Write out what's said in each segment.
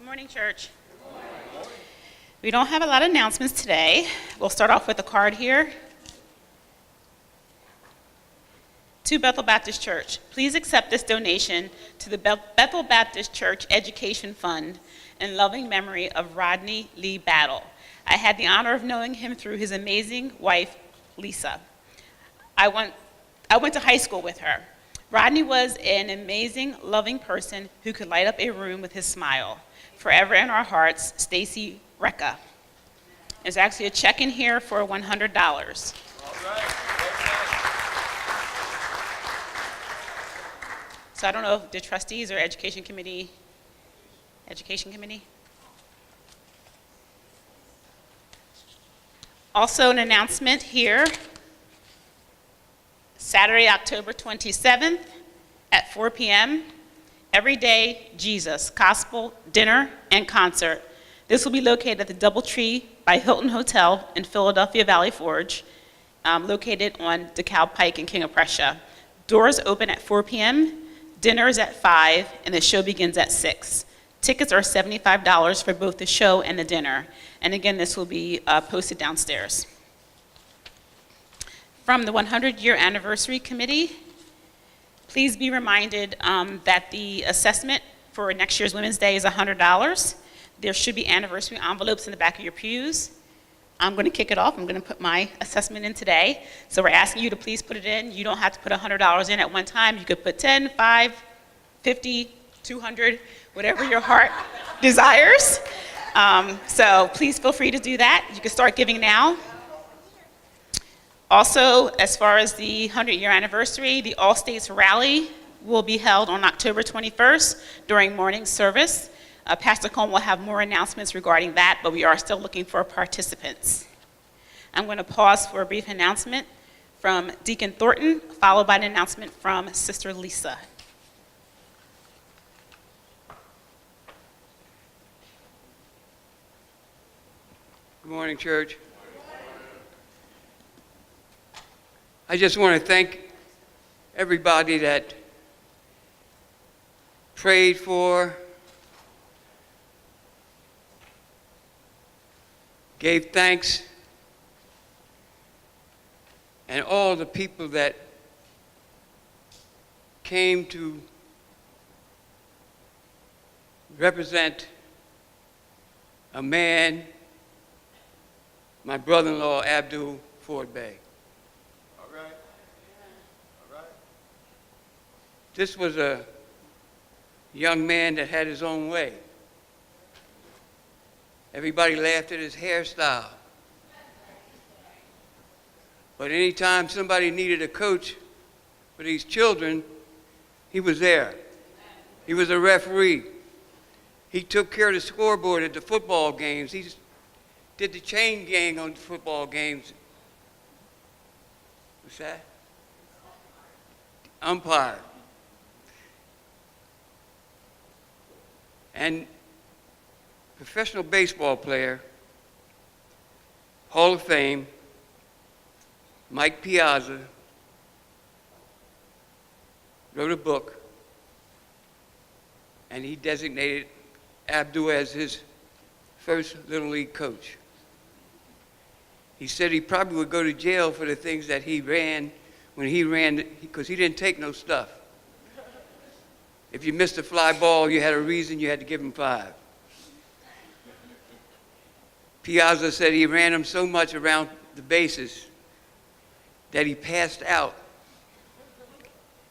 Good morning, church. We don't have a lot of announcements today. We'll start off with a card here. To Bethel Baptist Church, please accept this donation to the Bethel Baptist Church Education Fund in loving memory of Rodney Lee Battle. I had the honor of knowing him through his amazing wife, Lisa. I went to high school with her. Rodney was an amazing, loving person who could light up a room with his smile. Forever in our hearts, Stacy Recca. There's actually a check in here for $100. All right. So I don't know if the trustees or education committee. Also an announcement here. Saturday, October 27th at 4 p.m. Everyday Jesus, Gospel, Dinner, and Concert. This will be located at the Doubletree by Hilton Hotel in Philadelphia Valley Forge, located on DeKalb Pike in King of Prussia. Doors open at 4 p.m., dinner is at 5, and the show begins at 6. Tickets are $75 for both the show and the dinner. And again, this will be posted downstairs. From the 100-year anniversary committee, please be reminded that the assessment for next year's Women's Day is $100. There should be anniversary envelopes in the back of your pews. I'm going to kick it off. I'm going to put my assessment in today. So we're asking you to please put it in. You don't have to put $100 in at one time. You could put 10, 5, 50, 200, whatever your heart desires. So please feel free to do that. You can start giving now. Also, as far as the 100-year anniversary, the All States Rally will be held on October 21st during morning service. Pastor Cohn will have more announcements regarding that, but we are still looking for participants. I'm going to pause for a brief announcement from Deacon Thornton, followed by an announcement from Sister Lisa. Good morning, church. I just want to thank everybody that prayed for, gave thanks, and all the people that came to represent a man, my brother-in-law, Abdul Ford Bey. All right. This was a young man that had his own way. Everybody laughed at his hairstyle. But anytime somebody needed a coach for these children, he was there. He was a referee. He took care of the scoreboard at the football games. He did the chain gang on the football games. What's that? Umpire. And professional baseball player, Hall of Fame, Mike Piazza, wrote a book, and he designated Abdul as his first Little League coach. He said he probably would go to jail for the things that he ran when he ran, because he didn't take no stuff. If you missed a fly ball, you had a reason, you had to give him 5. Piazza said he ran him so much around the bases that he passed out.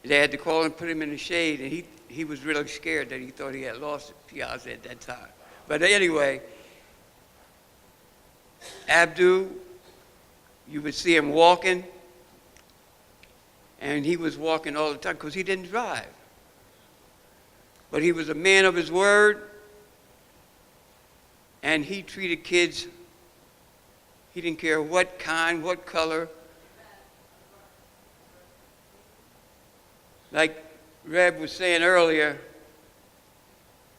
They had to call and put him in the shade, and he was really scared that he thought he had lost Piazza at that time. But anyway, Abdul, you would see him walking, and he was walking all the time because he didn't drive. But he was a man of his word, and he treated kids, he didn't care what kind, what color. Like Reb was saying earlier,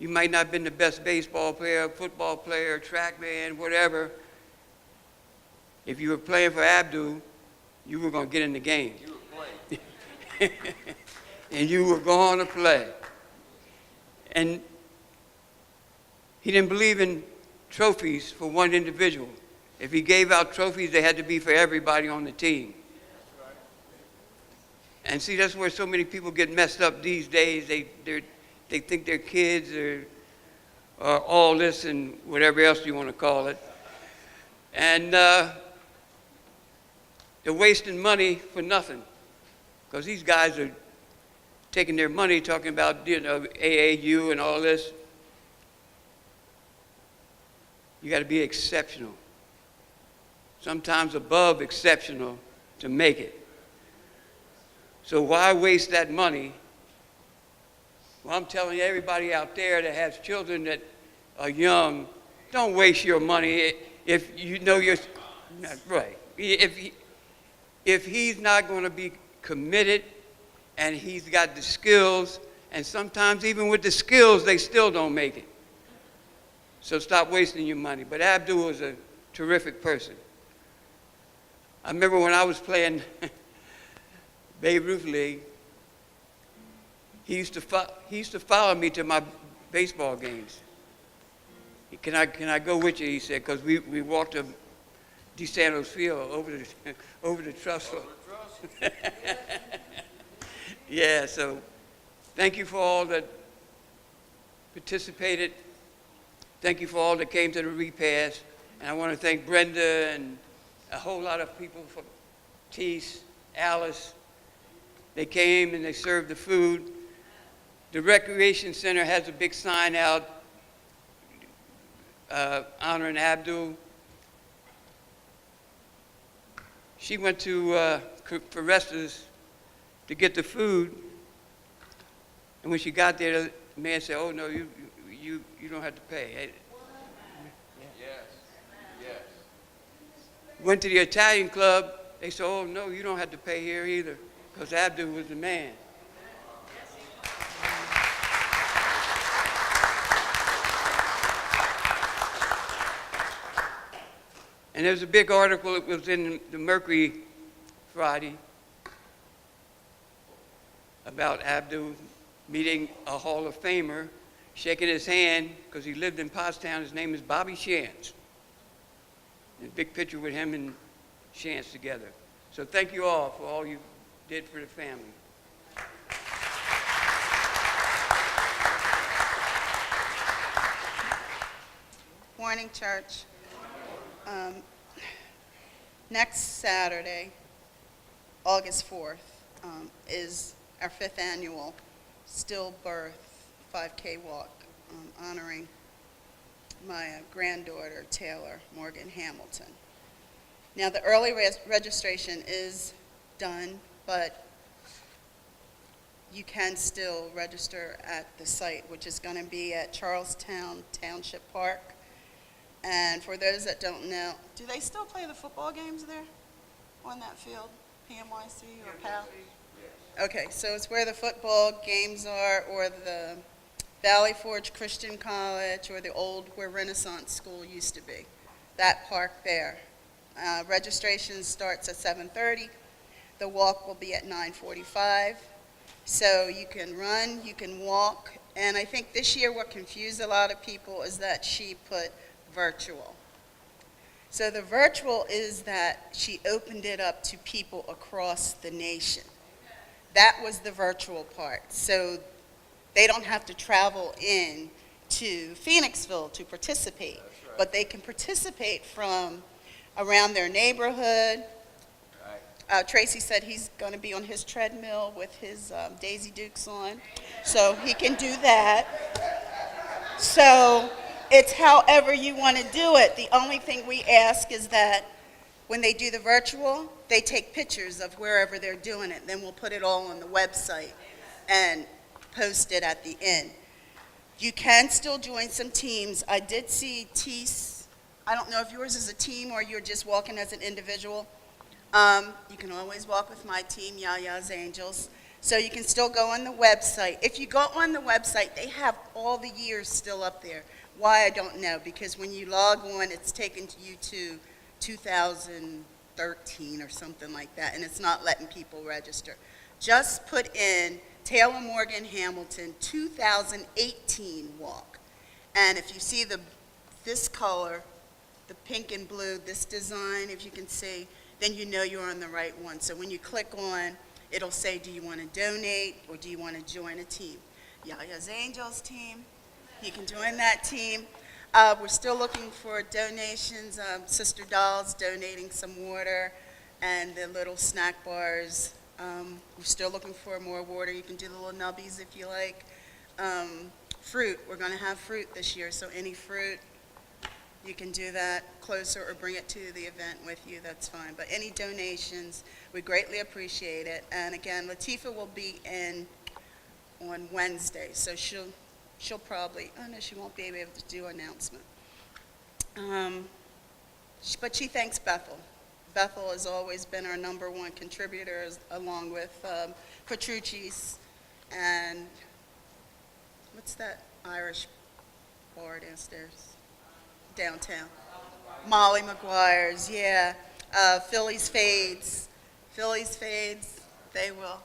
you might not have been the best baseball player, football player, track man, whatever. If you were playing for Abdul, you were going to get in the game. You were playing. And you were going to play. And He didn't believe in trophies for one individual. If he gave out trophies, they had to be for everybody on the team. And see, that's where so many people get messed up these days. They think their kids are all this and whatever else you want to call it. And they're wasting money for nothing. Because these guys are taking their money, talking about, you know, AAU and all this. You got to be exceptional. Sometimes above exceptional to make it. So why waste that money? Well, I'm telling everybody out there that has children that are young, don't waste your money if you know you're right. If he's not going to be committed and he's got the skills, and sometimes even with the skills, they still don't make it. So stop wasting your money. But Abdul was a terrific person. I remember when I was playing Babe Ruth League, he used to follow me to my baseball games. Can I go with you? He said, because we walked to DeSantos Field over the trestle. Yeah, so thank you for all that participated. Thank you for all that came to the repast. And I want to thank Brenda and a whole lot of people, for Teese, Alice. They came and they served the food. The Recreation Center has a big sign out honoring Abdul. She went to Forester's to get the food, and when she got there, the man said, "Oh no, you don't have to pay." Yes. Went to the Italian club. They said, "Oh no, you don't have to pay here either," because Abdul was the man. And there was a big article, it was in the Mercury Friday, about Abdul meeting a Hall of Famer, shaking his hand, because he lived in Pottstown. His name is Bobby Shantz. And a big picture with him and Shantz together. So thank you all for all you did for the family. Morning, church. Next Saturday, August 4th, is our 5th annual Stillbirth 5K walk, honoring my granddaughter, Taylor Morgan Hamilton. Now, the early registration is done, but you can still register at the site, which is going to be at Charlestown Township Park. And for those that don't know, do they still play the football games there on that field, PMYC or PAL? Okay, so it's where the football games are, or the Valley Forge Christian College, or the old where Renaissance School used to be, that park there. Registration starts at 7:30. The walk will be at 9:45. So you can run, you can walk, and I think this year what confused a lot of people is that she put virtual. So the virtual is that she opened it up to people across the nation. That was the virtual part. So they don't have to travel in to Phoenixville to participate, but they can participate from around their neighborhood. Tracy said he's going to be on his treadmill with his Daisy Dukes on, so he can do that. So it's however you want to do it. The only thing we ask is that when they do the virtual, they take pictures of wherever they're doing it. Then we'll put it all on the website and post it at the end. You can still join some teams. I did see Teese. I don't know if yours is a team or you're just walking as an individual. You can always walk with my team, Yaya's Angels. So you can still go on the website. If you go on the website, they have all the years still up there. Why, I don't know, because when you log on, it's taken you to 2013 or something like that, and it's not letting people register. Just put in Taylor Morgan Hamilton 2018 walk, And if you see this color, the pink and blue, this design, if you can see, then you know you're on the right one. So when you click on, it'll say, do you want to donate or do you want to join a team? Yaya's Angels team, you can join that team. We're still looking for donations. Sister Doll's donating some water and the little snack bars. We're still looking for more water. You can do the little nubbies if you like. Fruit, we're going to have fruit this year, so any fruit, you can do that closer or bring it to the event with you, that's fine. But any donations, we greatly appreciate it. And again, Latifah will be in on Wednesday, so she'll probably, oh no, she won't be able to do announcement. But she thanks Bethel. Bethel has always been our #1 contributor, along with Petrucci's and what's that Irish bar downstairs? Downtown. Molly McGuire's, yeah. Philly's Fades. Philly's Fades, they will.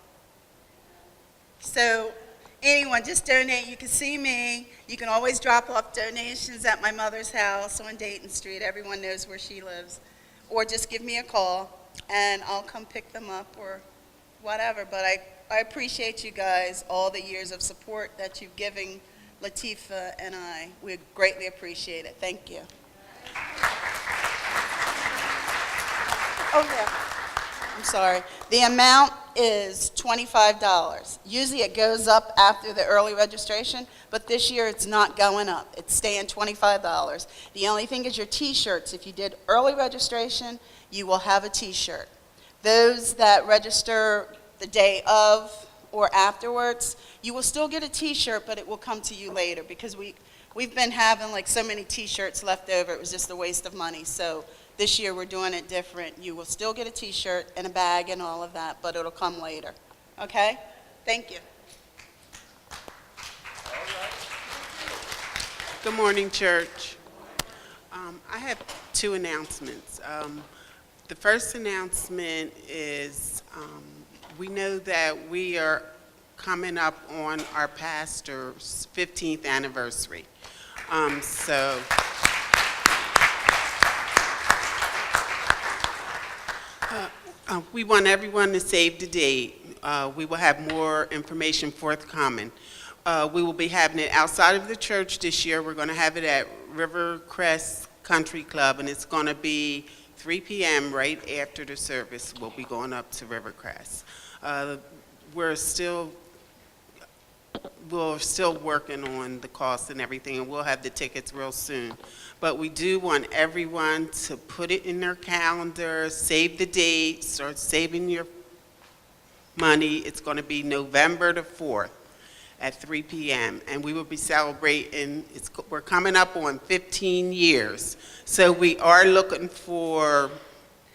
So anyone, just donate. You can see me. You can always drop off donations at my mother's house on Dayton Street. Everyone knows where she lives. Or just give me a call, and I'll come pick them up or whatever. But I appreciate you guys, all the years of support that you've given Latifah and I. We greatly appreciate it. Thank you. Oh, yeah. I'm sorry. The amount is $25. Usually it goes up after the early registration, but this year it's not going up. It's staying $25. The only thing is your T-shirts. If you did early registration, you will have a T-shirt. Those that register the day of or afterwards, you will still get a T-shirt, but it will come to you later because we've been having like so many T-shirts left over. It was just a waste of money. So this year we're doing it different. You will still get a T-shirt and a bag and all of that, but it'll come later. Okay? Thank you. Good morning, church. I have 2 announcements. The first announcement is we know that we are coming up on our pastor's 15th anniversary. We want everyone to save the date. We will have more information forthcoming. We will be having it outside of the church this year. We're going to have it at Rivercrest Country Club, and it's going to be 3 p.m. right after the service. We'll be going up to Rivercrest. We're still working on the costs and everything, and we'll have the tickets real soon. But we do want everyone to put it in their calendar, save the date, start saving your money. It's going to be November the 4th at 3 p.m., and we will be celebrating, we're coming up on 15 years. So we are looking for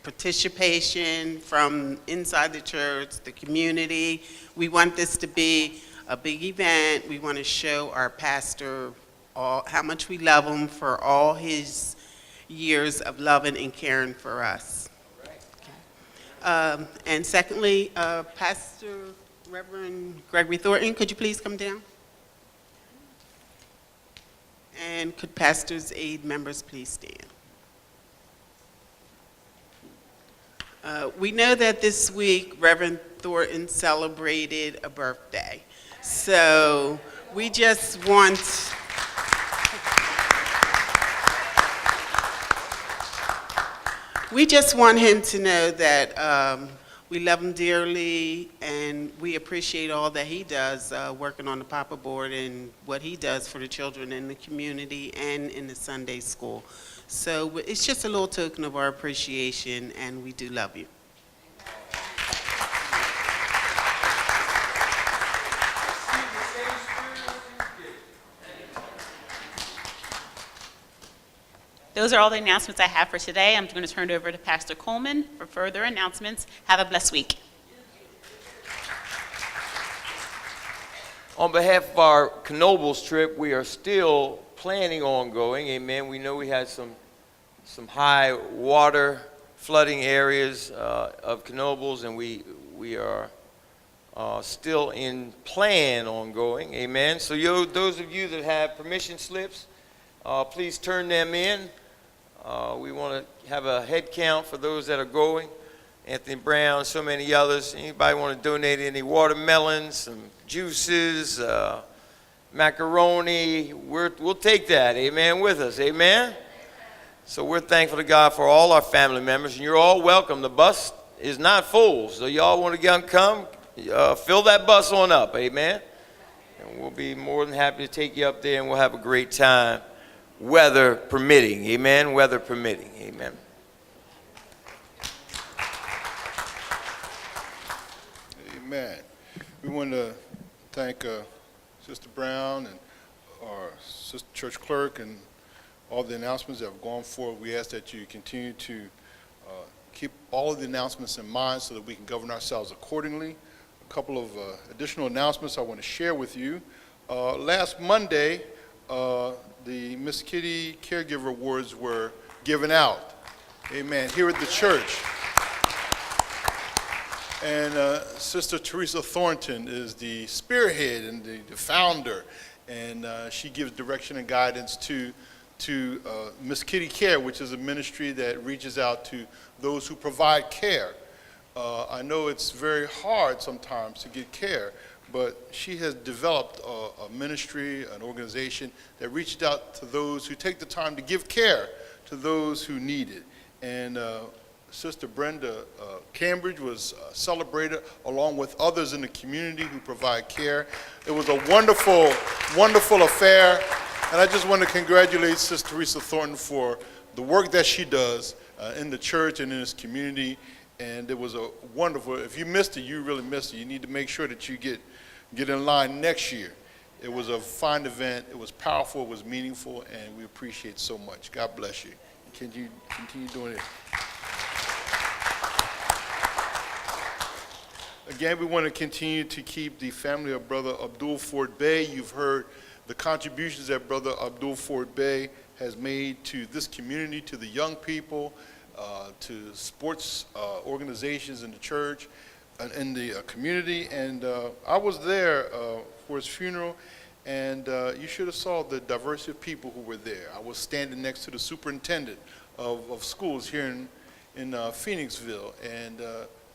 participation from inside the church, the community. We want this to be a big event. We want to show our pastor how much we love him for all his years of loving and caring for us. Okay. And secondly, Pastor Reverend Gregory Thornton, could you please come down? And could Pastor's Aid members please stand? We know that this week Reverend Thornton celebrated a birthday. So we just want him to know that we love him dearly and we appreciate all that he does working on the Papa Board and what he does for the children in the community and in the Sunday school. So it's just a little token of our appreciation, and we do love you. Those are all the announcements I have for today. I'm going to turn it over to Pastor Coleman for further announcements. Have a blessed week. On behalf of our Knoebels trip, we are still planning on going. Amen. We know we had some high water flooding areas of Knoebels, and we are still in plan on going. Amen. So those of you that have permission slips, Please turn them in. We want to have a head count for those that are going. Anthony Brown, so many others. Anybody want to donate any watermelons, some juices, macaroni? We'll take that, amen, with us, amen? So we're thankful to God for all our family members, and you're all welcome. The bus is not full, so y'all want to come, fill that bus on up, amen? And we'll be more than happy to take you up there, and we'll have a great time, weather permitting, amen? Weather permitting, amen. Amen. We want to thank Sister Brown and our sister church clerk and all the announcements that have gone forward. We ask that you continue to keep all of the announcements in mind so that we can govern ourselves accordingly. A couple of additional announcements I want to share with you. Last Monday, the Miss Kitty Caregiver Awards were given out. Amen. Here at the church. And Sister Teresa Thornton is the spearhead and the founder, and she gives direction and guidance to Miss Kitty Care, which is a ministry that reaches out to those who provide care. I know it's very hard sometimes to get care, but she has developed a ministry, an organization that reaches out to those who take the time to give care to those who need it. And Sister Brenda Cambridge was celebrated along with others in the community who provide care. It was a wonderful, wonderful affair, and I just want to congratulate Sister Teresa Thornton for the work that she does in the church and in this community, and it was a wonderful, if you missed it, you really missed it. You need to make sure that you get in line next year. It was a fine event, it was powerful, it was meaningful, and we appreciate it so much. God bless you. Can you continue doing it? Again, we want to continue to keep the family of Brother Abdul Ford Bey. You've heard the contributions that Brother Abdul Ford Bey has made to this community, to the young people, to sports organizations in the church, and in the community. And I was there for his funeral, and you should have saw the diversity of people who were there. I was standing next to the superintendent of schools here in Phoenixville, and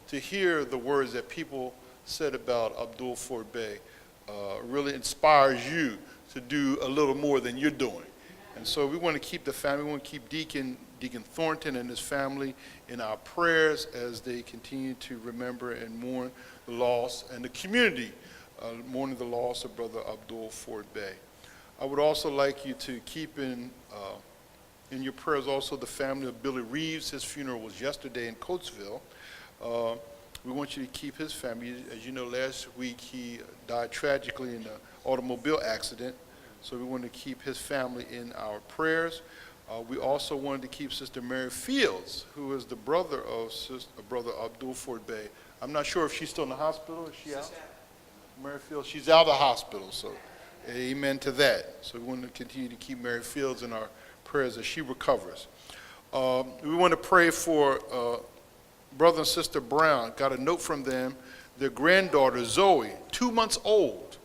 to hear the words that people said about Abdul Ford Bey really inspires you to do a little more than you're doing. And so we want to keep the family, we want to keep Deacon Thornton and his family in our prayers as they continue to remember and mourn the loss, and the community mourning the loss of Brother Abdul Ford Bey. I would also like you to keep in your prayers also the family of Billy Reeves. His funeral was yesterday in Coatesville. We want you to keep his family. As you know, last week he died tragically in an automobile accident, so we want to keep his family in our prayers. We also wanted to keep Sister Mary Fields, who is the brother of Brother Abdul Ford Bey. I'm not sure if she's still in the hospital. Is she out? Mary Fields, she's out of the hospital, so amen to that. So we want to continue to keep Mary Fields in our prayers as she recovers. We want to pray for Brother and Sister Brown. Got a note from them. Their granddaughter, Zoe, 2 months old,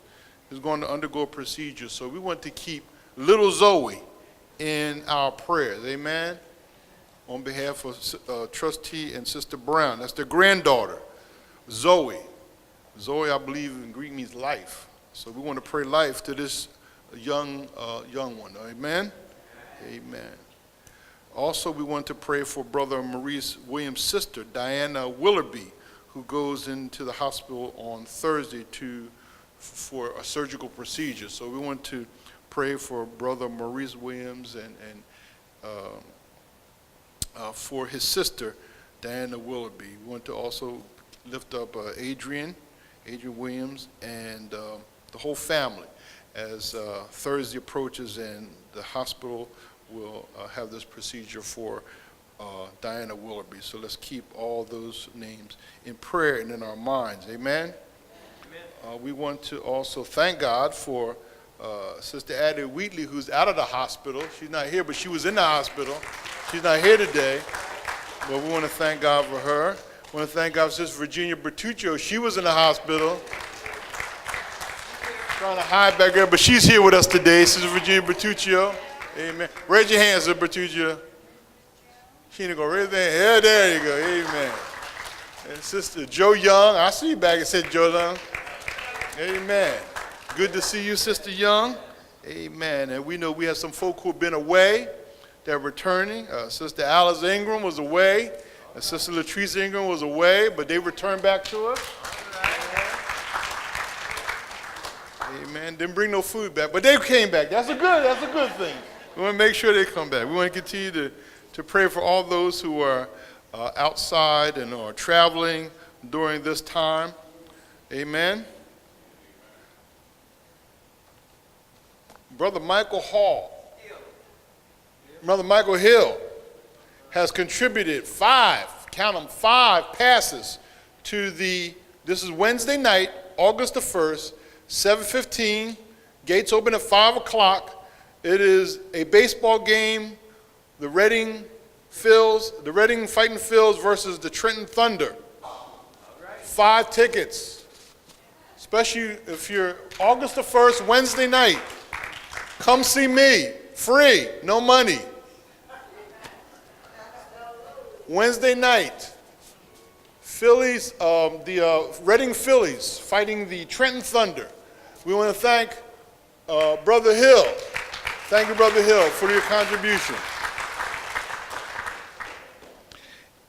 is going to undergo a procedure. So we want to keep little Zoe in our prayers. Amen? On behalf of Trustee and Sister Brown. That's their granddaughter, Zoe. Zoe, I believe in Greek means life. So we want to pray life to this young one. Amen? Amen. Also, we want to pray for Brother Maurice Williams' sister, Diana Willoughby, who goes into the hospital on Thursday for a surgical procedure. So we want to pray for Brother Maurice Williams and for his sister, Diana Willoughby. We want to also lift up Adrian Williams, and the whole family as Thursday approaches and the hospital will have this procedure for Diana Willoughby. So let's keep all those names in prayer and in our minds. Amen? Amen. We want to also thank God for Sister Addie Wheatley, who's out of the hospital. She's not here, but she was in the hospital. She's not here today, but we want to thank God for her. We want to thank God for Sister Virginia Bertuccio. She was in the hospital. Trying to hide back there, but she's here with us today, Sister Virginia Bertuccio. Amen. Raise your hands, Sister Bertuccia. She ain't gonna raise their hand. Yeah, there you go. Amen. And Sister Joe Young, I see you back and said Joe Young. Amen. Good to see you, Sister Young. Amen. And we know we have some folk who have been away. They're returning. Sister Alice Ingram was away. And Sister Latrice Ingram was away, but they returned back to us. Amen. Didn't bring no food back, but they came back. That's a good thing. We want to make sure they come back. We want to continue to pray for all those who are outside and are traveling during this time. Amen. Brother Michael Hill has contributed 5 passes to this is Wednesday night, August the 1st, 7:15, gates open at 5 o'clock. It is a baseball game, the Reading Fighting Phils versus the Trenton Thunder. 5 tickets, especially if you're August the 1st, Wednesday night. Come see me, free, no money. Wednesday night, Phillies, the Reading Phillies fighting the Trenton Thunder. We want to thank Brother Hill. Thank you, Brother Hill, for your contribution.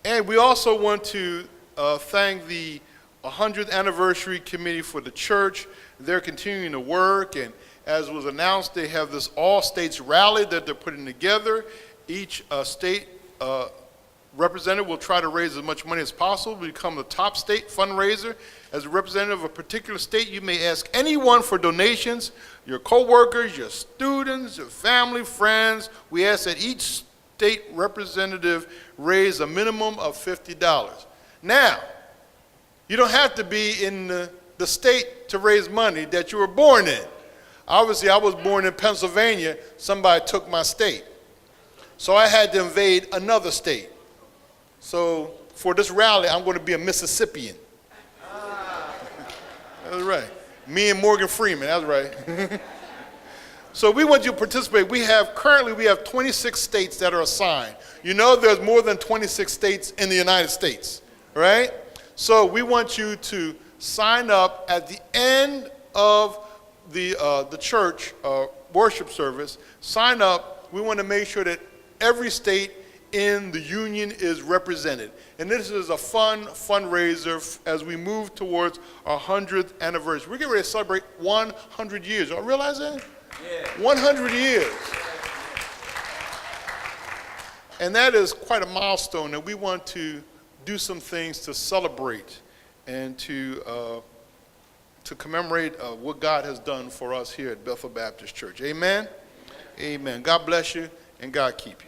And we also want to thank the 100th Anniversary Committee for the church. They're continuing to work, and as was announced, they have this all-states rally that they're putting together. Each state representative will try to raise as much money as possible to become the top state fundraiser. As a representative of a particular state, you may ask anyone for donations, your co-workers, your students, your family, friends. We ask that each state representative raise a minimum of $50. Now, you don't have to be in the state to raise money that you were born in. Obviously, I was born in Pennsylvania. Somebody took my state. So I had to invade another state. So for this rally, I'm going to be a Mississippian. That's right. Me and Morgan Freeman, that's right. So we want you to participate. Currently we have 26 states that are assigned. You know there's more than 26 states in the United States, right? So we want you to sign up at the end of the church worship service. Sign up. We want to make sure that every state in the union is represented. And this is a fun fundraiser as we move towards our 100th anniversary. We're getting ready to celebrate 100 years. Y'all realize that? Yeah. 100 years. And that is quite a milestone, and we want to do some things to celebrate and to commemorate what God has done for us here at Bethel Baptist Church. Amen? Amen. God bless you, and God keep you.